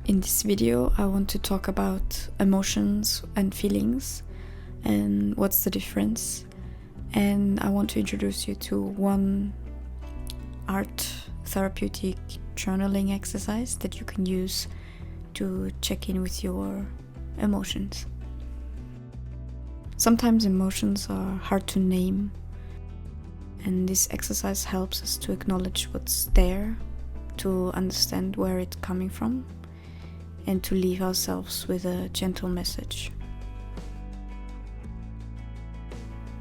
In this video, I want to talk about emotions and feelings and what's the difference. And I want to introduce you to one art therapeutic journaling exercise that you can use to check in with your emotions. Sometimes emotions are hard to name, and this exercise helps us to acknowledge what's there, to understand where it's coming from, and to leave ourselves with a gentle message.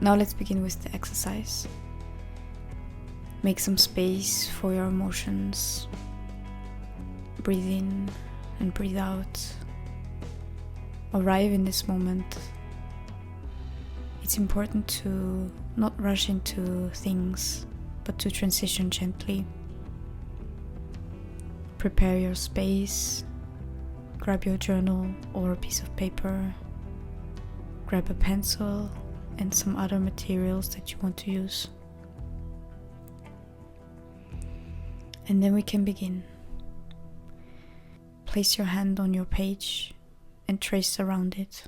Now let's begin with the exercise. Make some space for your emotions. Breathe in and breathe out. Arrive in this moment. It's important to not rush into things, but to transition gently. Prepare your space. Grab your journal or a piece of paper. Grab a pencil and some other materials that you want to use. And then we can begin. Place your hand on your page and trace around it.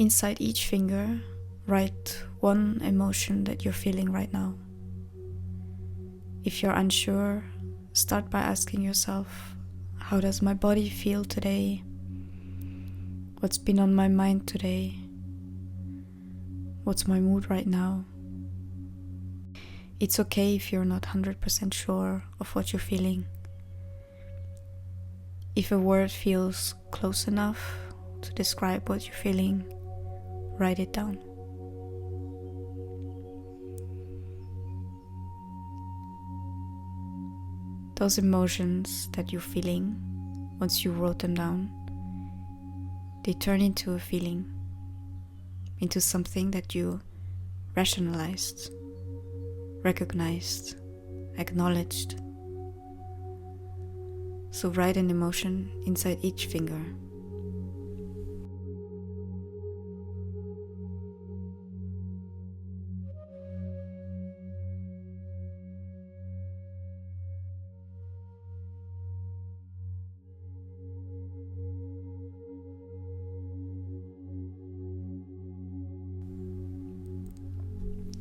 Inside each finger, write one emotion that you're feeling right now. If you're unsure, start by asking yourself, how does my body feel today? What's been on my mind today? What's my mood right now? It's okay if you're not 100% sure of what you're feeling. If a word feels close enough to describe what you're feeling, write it down. Those emotions that you're feeling, once you wrote them down, they turn into a feeling, into something that you rationalized, recognized, acknowledged. So write an emotion inside each finger.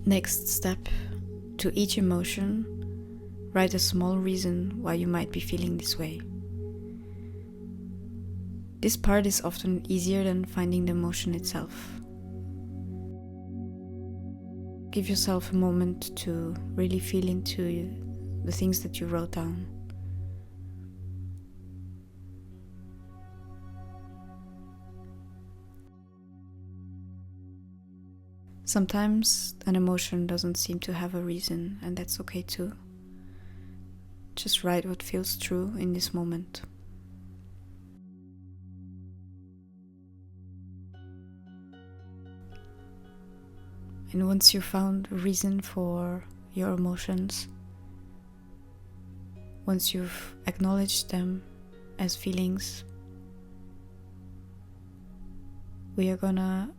Next step, to each emotion, write a small reason why you might be feeling this way. This part is often easier than finding the emotion itself. Give yourself a moment to really feel into the things that you wrote down. Sometimes an emotion doesn't seem to have a reason, and that's okay too. Just write what feels true in this moment. And once you've found a reason for your emotions, once you've acknowledged them as feelings, we are gonna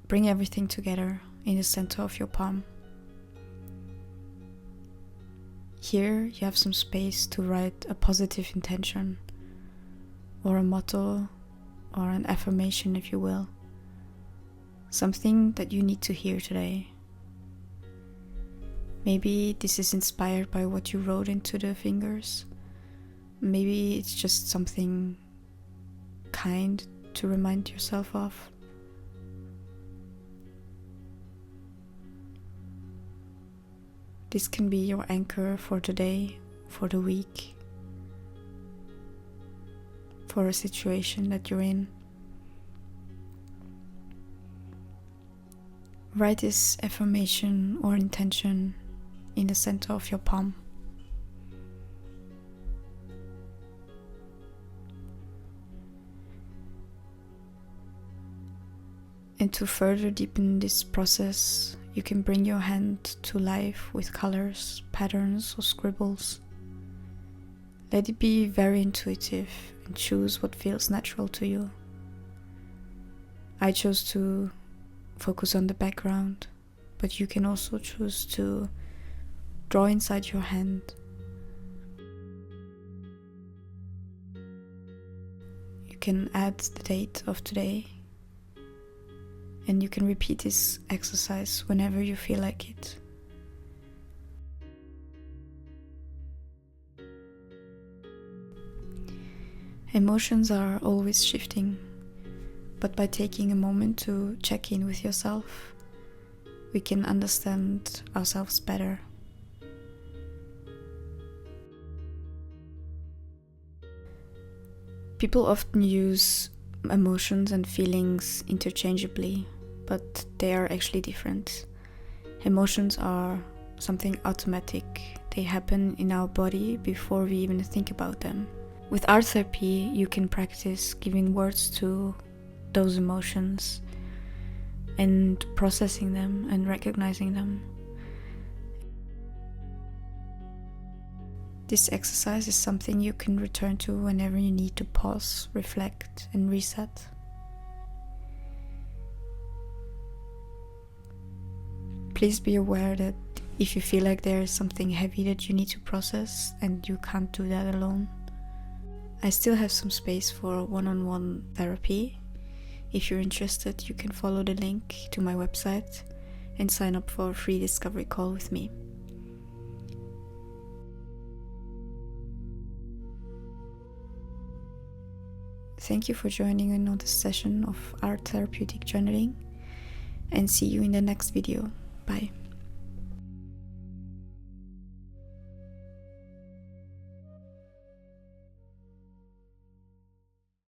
bring everything together in the center of your palm. Here you have some space to write a positive intention, or a motto, or an affirmation if you will. Something that you need to hear today. Maybe this is inspired by what you wrote into the fingers. Maybe it's just something kind to remind yourself of. This can be your anchor for today, for the week, for a situation that you're in. Write this affirmation or intention in the center of your palm. And to further deepen this process, you can bring your hand to life with colors, patterns, or scribbles. Let it be very intuitive and choose what feels natural to you. I chose to focus on the background, but you can also choose to draw inside your hand. You can add the date of today, and you can repeat this exercise whenever you feel like it. Emotions are always shifting, but by taking a moment to check in with yourself, we can understand ourselves better. People often use emotions and feelings interchangeably, but they are actually different. Emotions are something automatic. They happen in our body before we even think about them. With art therapy, you can practice giving words to those emotions and processing them and recognizing them. This exercise is something you can return to whenever you need to pause, reflect, and reset. Please be aware that if you feel like there is something heavy that you need to process and you can't do that alone, I still have some space for one-on-one therapy. If you're interested, you can follow the link to my website and sign up for a free discovery call with me. Thank you for joining in on this session of Art Therapeutic Journaling, and see you in the next video. Bye.